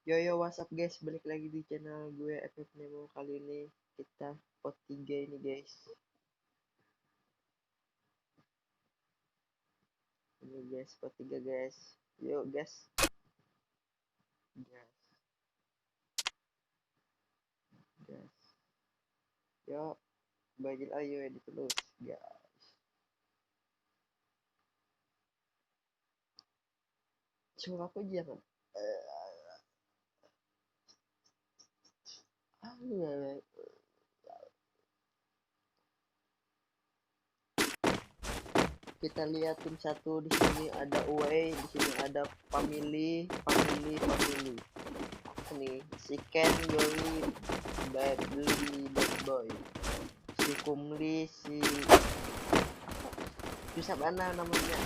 Yo yo, what's up guys, balik lagi di channel gue FF Nemo. Kali ini kita pot 3 ini guys. Ini guys, pot 3 guys. Yuk guys. Gas. Gas. Yuk, bagi ayo edit terus guys. Suara aku jangan. Kita lihat tim satu, di sini ada away, di sini ada family. Nih, si Ken, Yoli, Badly, Bad Boy, si Kumli, si bisa mana namanya?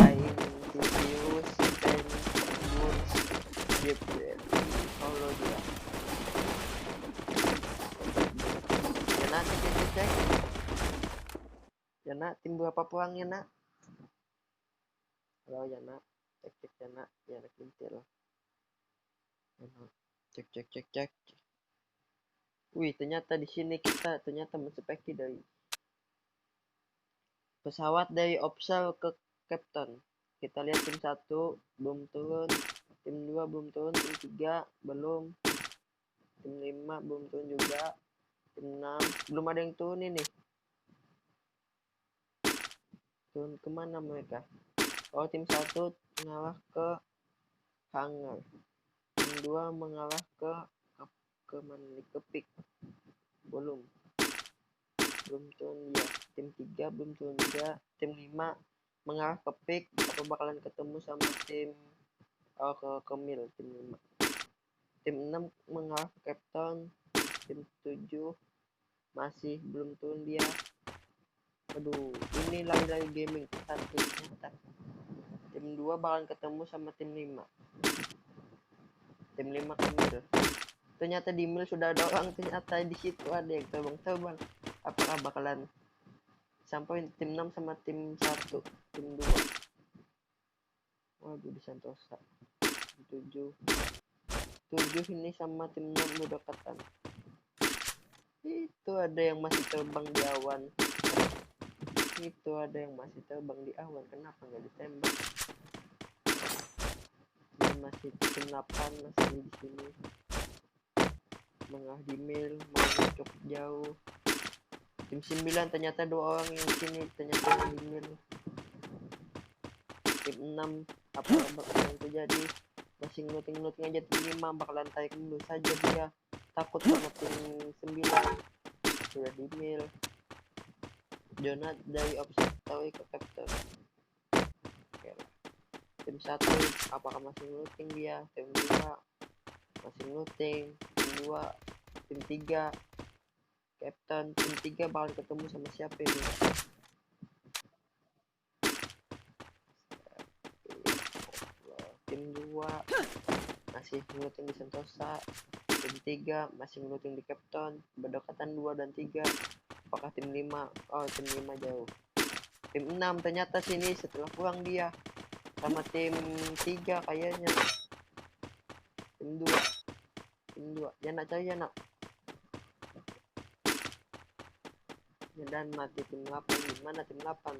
Lain Titius, Pen, Woods, Jepret, Paulo dia. Ya nak, cek. Ya nak, tim berapa puang ya nak? Halo ya nak, cek ya nak, ya nak kintil. Ya nak, cek. Wih, ternyata di sini kita ternyata menspeki dari pesawat dari Opsal ke Captain. Kita lihat tim 1 belum turun, tim 2 belum turun, tim 3 belum, tim 5 belum turun juga, tim 6 belum ada yang turun ini. Turun kemana mereka? Oh, tim 1 mengalah ke hangar, tim 2 mengalah ke mana nih, ke pick belum turun dia, tim 3 belum turun juga, tim 5 mengarah ke pick. Apa bakalan ketemu sama tim ke mil, tim 5. Tim 6 mengarah ke Captain, tim 7 masih belum turun dia. Aduh, ini lagi gaming satu ternyata. Tim 2 bakalan ketemu sama tim 5. Tim 5 ke mil. Ternyata di mil sudah ada orang, ternyata di situ ada yang terbang. Apakah bakalan sampai tim 6 sama tim 1, tim 2. Waduh, di Santosa. 7 ini sama tim 6 berdekatan. Itu ada yang masih terbang di awan. Kenapa nggak ditembak? Ini masih tim 8 masih di sini. Mengah di mil, mau cukup jauh. Tim 9 ternyata 2 orang yang di sini, ternyata yang di mil. Tim 6 apa bakalan terjadi? Masih ngeluting aja. Tim 5 bakalan tarik dulu saja dia, takut sama tim 9 sudah di mil. Donat dari offset tahu ke captain. Oke lah. Tim 1 apakah masih ngeluting dia? Tim 2 masih ngeluting. Tim 2, tim 3 captain. Tim 3 bakal ketemu sama siapa ini? Tim 2 masih ngeluting di Sentosa. Tim 3 masih ngeluting di Captain. Berdekatan 2 dan 3. Apakah tim 5? Oh, tim 5 jauh. Tim 6 ternyata sini setelah pulang dia sama tim 3 kayaknya. Tim 2 ya nak, cari ya nak. Ya, dan mati tim 8. Gimana tim 8?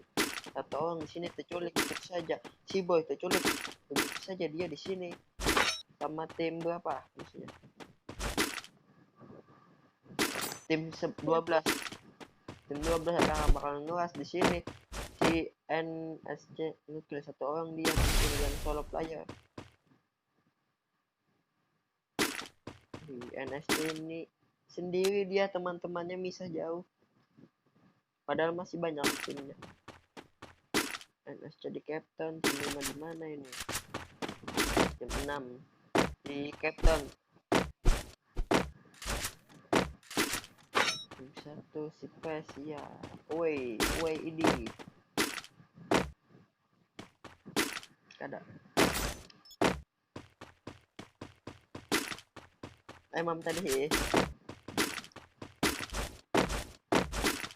Satu orang di sini terculik begitu saja. Si boy terculik begitu saja, dia di sini sama tim berapa maksudnya? Tim 12. Tim 12 akan bakal ngelas di sini. Si NSC nuklir satu orang, dia yang solo player. NSC ini sendiri, dia teman-temannya misah jauh. Padahal masih banyak timnya. NSC di Captain, tim 5 di mana ini? Tim 6 di Captain. Tim 1 si PES ya. Woi ini. Kada. Emam tadi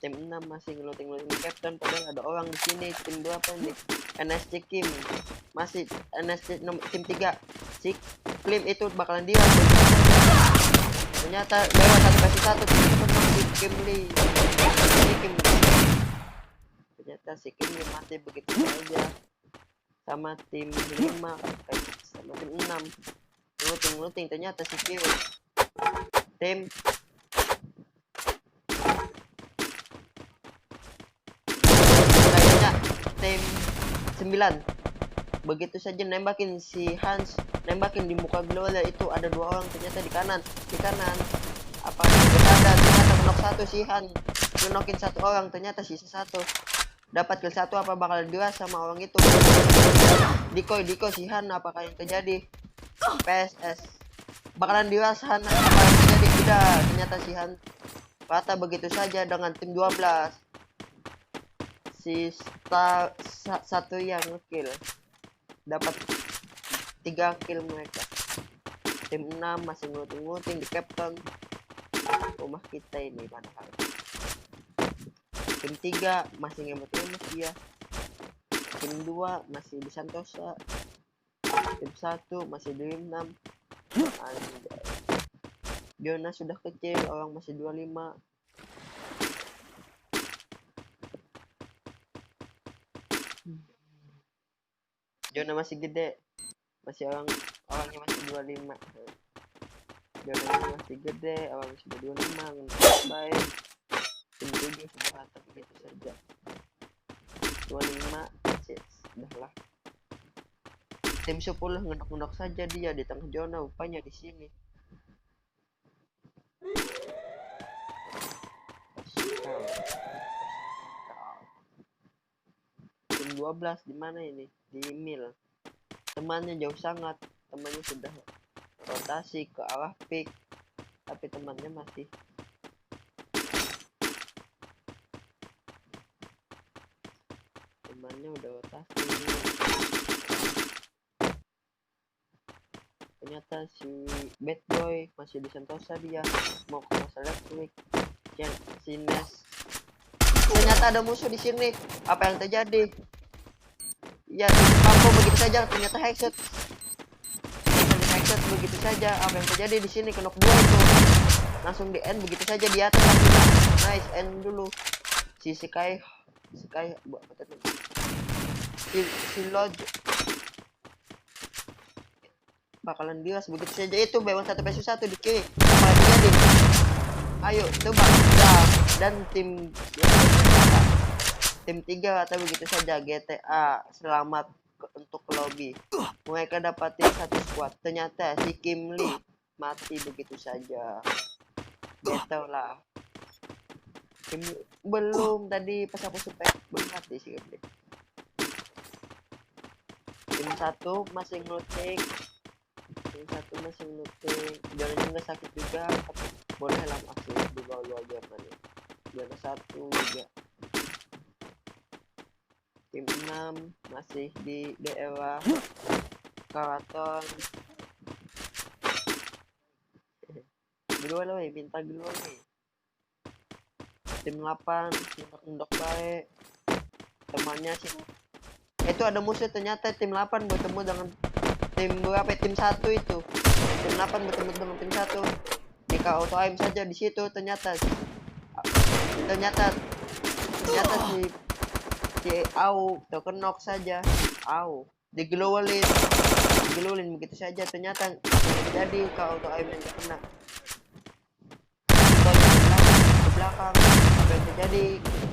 Tim 6 masih ngeluting-ngeluting captain, padahal ada orang di sini. Tim 2 apa nih? NSC Kim masih NSC tim 3 si Klim itu bakalan dia. Ternyata lewat 1 vs 1 ternyata si Kim Lee. Ternyata si Kim Lee mati begitu saja sama tim 5 sama tim 6 ngeluting ternyata si Kim tim kayaknya tim 9 begitu saja nembakin si Hans, nembakin di muka Gloria. Itu ada 2 orang ternyata di kanan apa ada ternyata knock 1 si Han, knokin 1 orang, ternyata sisa 1 dapat kill 1. Apa bakal dua sama orang itu? Diko si Han, apakah yang terjadi? PSS bakalan dua Han, apa yang terjadi? Udah, ternyata si Han rata begitu saja dengan tim 12. Si satu yang ngekill dapat 3 kill mereka. Tim 6 masih nguting di captain rumah kita ini. Padahal tim 3 masih ngemut-ngemut dia. Tim 2 masih di Santosa. Tim 1 masih di 6. Diona sudah kecil, orang masih 25. Diona masih gede, masih orangnya masih 25. Diona masih gede, orang sudah 25. Baik. Tim 7 sudah rata begitu saja. 25 udahlah. Tim 10 ngendok-ngendok saja dia di tengah zona, rupanya di sini. Tim 12 di mana ini? Di mil. Temannya jauh sangat, temannya sudah rotasi ke arah pick, tapi temannya masih udah rotasi. Ternyata si bad boy masih di Sentosa, dia mau ke masalah klik si Nes. Ternyata ada musuh di sini. Apa yang terjadi? Ya, mampu begitu saja. Ternyata headshot begitu saja. Apa yang terjadi di sini? Knock 2 itu langsung di end begitu saja di atas. Nice, end dulu. Si Sky buat apa tadi? Si Lodge bakalan diras begitu saja. Itu B1 vs 1 di kiri. Apa yang terjadi? Ayo coba. Dan tim 3 atau begitu saja. GTA selamat untuk lobby. Mereka dapatin 1 squad. Ternyata si Kim Lee mati begitu saja. Gitu lah. Belum tadi pas aku spek belum mati sih Kim Lee. Tim 1 masih ngeluting. Jangan juga sakit juga, tapi boleh lah aksi di bawah Jerman. Jangan 1 juga. Tim 6 masih di daerah Karaton. Duluan loh, minta duluan nih. Tim 8 ndok baik. Temannya sih. Itu ada musuh, ternyata tim 8 bertemu dengan tim berapa? Tim 1 itu. Tim 8 bertemu dengan tim 1. Jika auto aim saja di situ ternyata si Au terkenok saja. Au digelulin begitu saja. Ternyata jadi kalau auto aim yang kena ke belakang. Apa yang terjadi?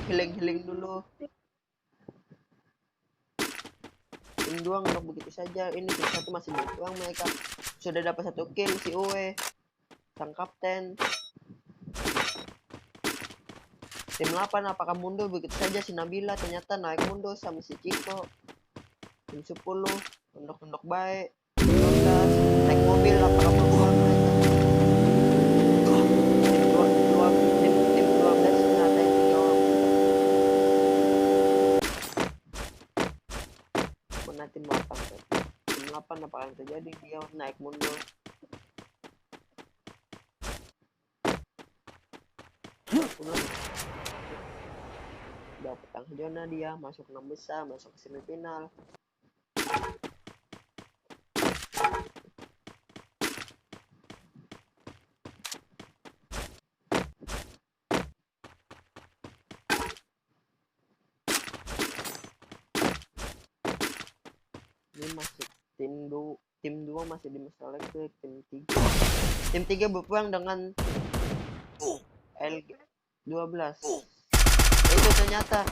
Healing dulu. Tim 2 ngendok begitu saja. Ini tim 1 masih berjuang, mereka sudah dapat 1 kill. Si Uwe sang kapten. Tim 8 apakah mundur begitu saja? Si Nabila ternyata naik mundur sama si Ciko. Tim 10 ngendok baik. 12 naik mobil, apakah mundur? Tim 12 ternyata yang dijawab. Mana tim 8? Tim 8 apa yang terjadi? Dia naik mundur. dapat tangga zona, dia masuk 6 besar, masuk ke semifinal. Ini masih tim 2 masih di masalah ke tim 3 berperang dengan LG 12. Itu ternyata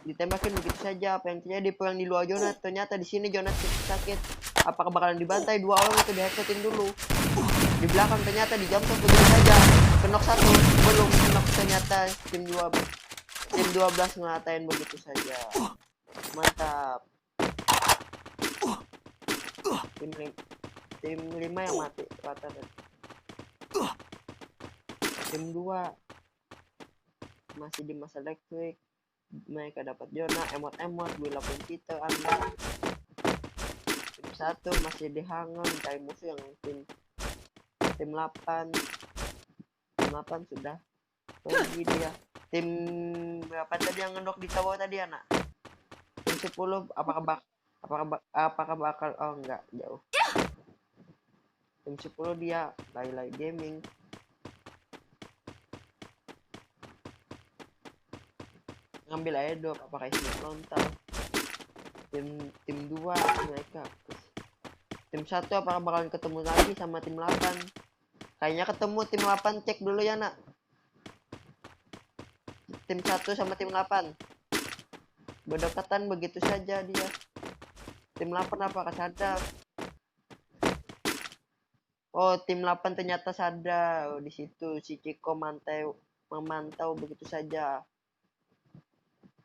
ditembakin begitu saja. Apa yang terjadi, perang di luar zona. Ternyata di sini zona sakit. Apakah bakalan dibantai? 2 orang itu di-headshotin dulu. Di belakang ternyata di jump begitu saja. Kenok 1, belum kenok ternyata. Tim 12 ngatain begitu saja. Mantap. Tim 5 yang mati rata. Tim 2 masih di masa elektrik. Mereka dapat zona, emot-emot, wila pun kita anda. Tim 1 masih dihangat dari musuh yang tim 8. Tim 8 sudah pergi dia. Tim berapa tadi yang ngendok di tower tadi, anak? Tim 10 apakah bakal oh enggak, jauh. Tim 10 dia Lay Gaming. Ngambil airdrop, apakah itu lontar. Tim 2 mereka. Tim 1 apakah bakalan ketemu lagi sama tim 8? Kayaknya ketemu tim 8, cek dulu ya, nak. Tim 1 sama tim 8 berdekatan begitu saja dia. Tim 8 apakah sadar? Oh, tim 8 ternyata sadar. Oh, di situ si Ciko memantau begitu saja.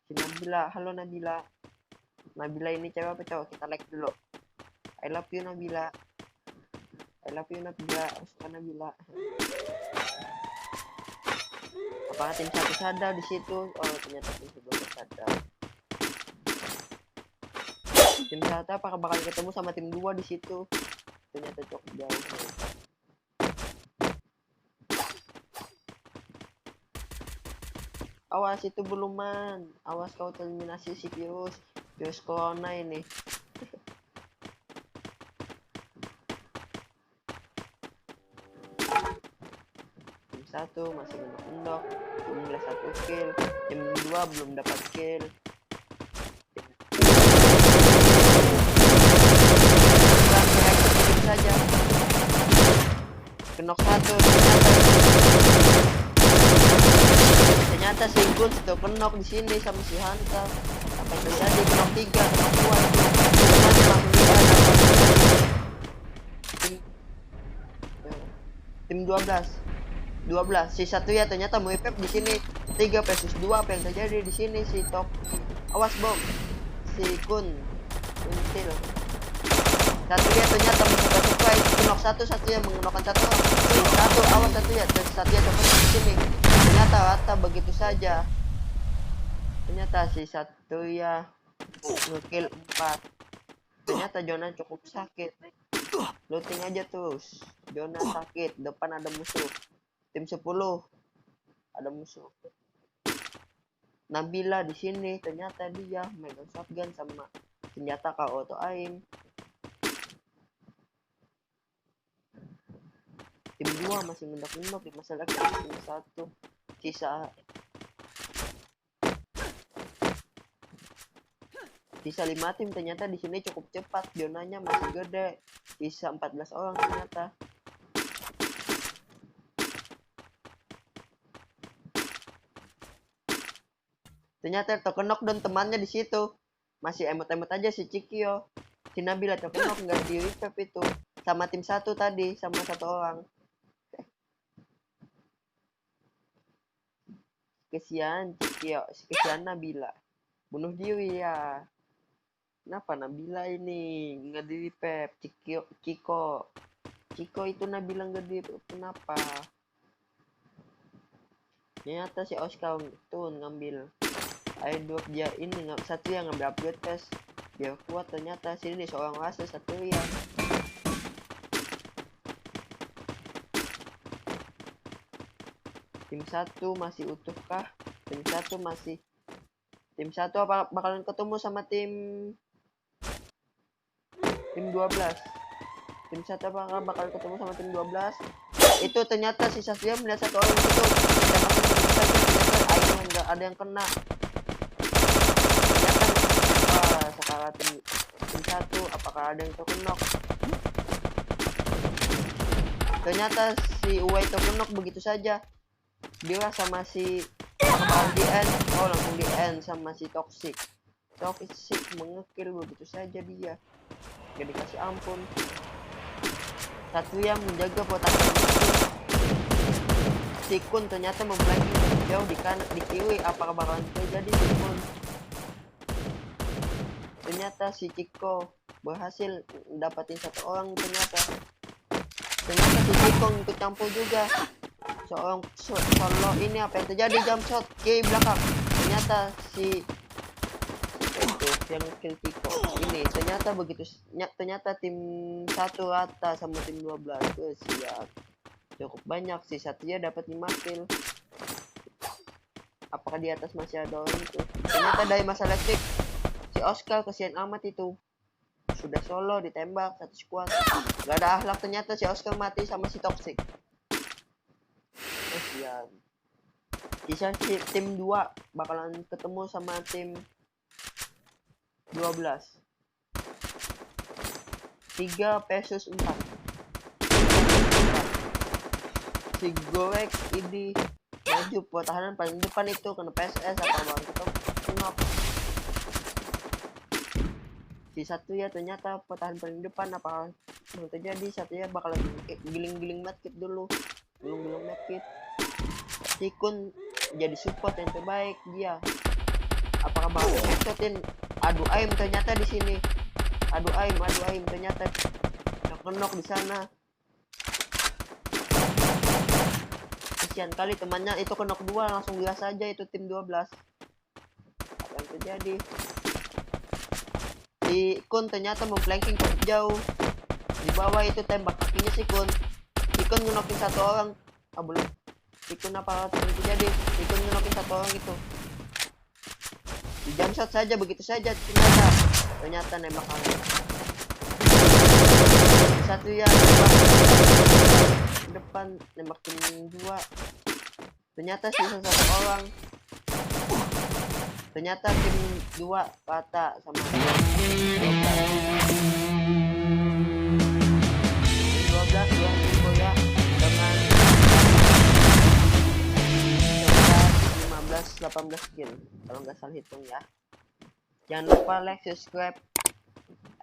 Si Nabila, halo Nabila. Nabila ini cewek apa cowok? Kita like dulu. I love you Nabila. I love you Nabila. Suka Nabila. Apakah tim 1 sadar di situ? Oh, ternyata tim 11 sadar. Tim 1 apakah bakal ketemu sama tim 2 di situ? Ternyata cukup jauh. Awas, itu buluman. Awas kau terminasi si virus corona ini. Tim 1 masih endok. Jumlah 1 kill. Tim 2 belum dapat kill. Saja kenok 1 ternyata si Gun itu kenok di sini sama si Hanta. Apa yang terjadi? Kenok 3, kenok 2 tim 12 si satu ya ternyata Muipep di sini 3 versus 2. Apa yang terjadi di sini? Si top awas bom si Kun until satu ya ternyata mencoba kenok 1 ya mengenokkan 1 awas 1 ya coba di sini. Ternyata rata begitu saja. Ternyata si 1 ya ngekill 4. Ternyata Jona cukup sakit. Looting aja terus. Jona sakit. Depan ada musuh. Tim 10 ada musuh. Nabila di sini ternyata dia megang shotgun sama senjata auto aim. Tim 2 masih ngendok di masalah tim 1 sisa 5 tim. Ternyata di sini cukup cepat, zonanya masih gede, sisa 14 orang ternyata. Ternyata terkenok dan temannya di situ masih emot-emot aja si Cikio. Si Nabila terkenok nggak di revive itu sama tim 1 tadi sama 1 orang. Kesian Cikio, kesian Nabila. Bunuh diri ya. Kenapa Nabila ini nggak di revive? Ciko itu Nabila nggak di revive, kenapa? Ternyata si Oscar tuh ngambil airdrop dia ini satu yang ngambil upgrade test biar kuat. Ternyata sini seorang rasa satu ya. Tim 1 masih utuhkah? tim satu apa bakalan ketemu sama tim 12. Tim satu apakah bakal ketemu sama tim 12. Itu ternyata si Satria melihat satu orang itu tembakan begitu saja, ternyata nggak ada yang kena. Ternyata sekarang tim satu apakah ada yang terkenok. Ternyata si Uwai terkenok begitu saja. Dia sama si di end, langsung di end sama si Toxic mengekil begitu saja dia, gak dikasih ampun. Satria menjaga pertahanan itu. Sikun ternyata memblanking jauh di kanan di kiri, apakah bakalan terjadi Sikun. Ternyata si Ciko berhasil dapatin satu orang. Ternyata si Ciko ikut campur juga. Seorang solo ini apa yang terjadi, jump shot kiri belakang. Ternyata si itu yang kill Ciko ini ternyata tim satu rata sama tim 12. Siap, cukup banyak sih. Satria dapat 5 kill. Apakah di atas masih ada orang itu? Ternyata dari masa elektrik si Oscar kesian amat itu, sudah solo ditembak satu squad, gak ada akhlak. Ternyata si Oscar mati sama si Toxic. Siap. Kisah tim 2 bakalan ketemu sama tim 12. 3 versus 4. Si Gorek ini maju pertahanan paling depan itu kena PSS apa bang ketemu. Si Satria ternyata pertahanan paling depan, apa yang terjadi? Satria bakalan giling-giling medkit dulu, belum medkit. Sikun jadi support yang terbaik dia. Apakah bakal headshotin? Adu aim ternyata di sini. Adu aim ternyata kenok di sana. Kasihan kali temannya itu kenok 2, langsung biasa aja itu tim 12. Apa yang terjadi? Si Kun ternyata memflanking cukup jauh. Di bawah itu tembak kakinya si Kun ngenokin satu orang. Belum. Si Kun apa yang terjadi? Si Kun ngenokin satu orang itu. Di jump shot saja begitu saja ternyata nembak angin. Satu ya depan nembak tim 2. Ternyata sisa satu orang. Ternyata tim 2 rata sama 12 ya, dengan 18 kill kalau nggak salah hitung ya. Jangan lupa like, subscribe,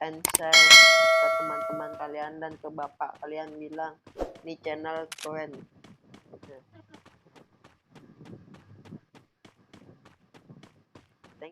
and share ke teman-teman kalian dan ke bapak kalian, bilang ini channel keren.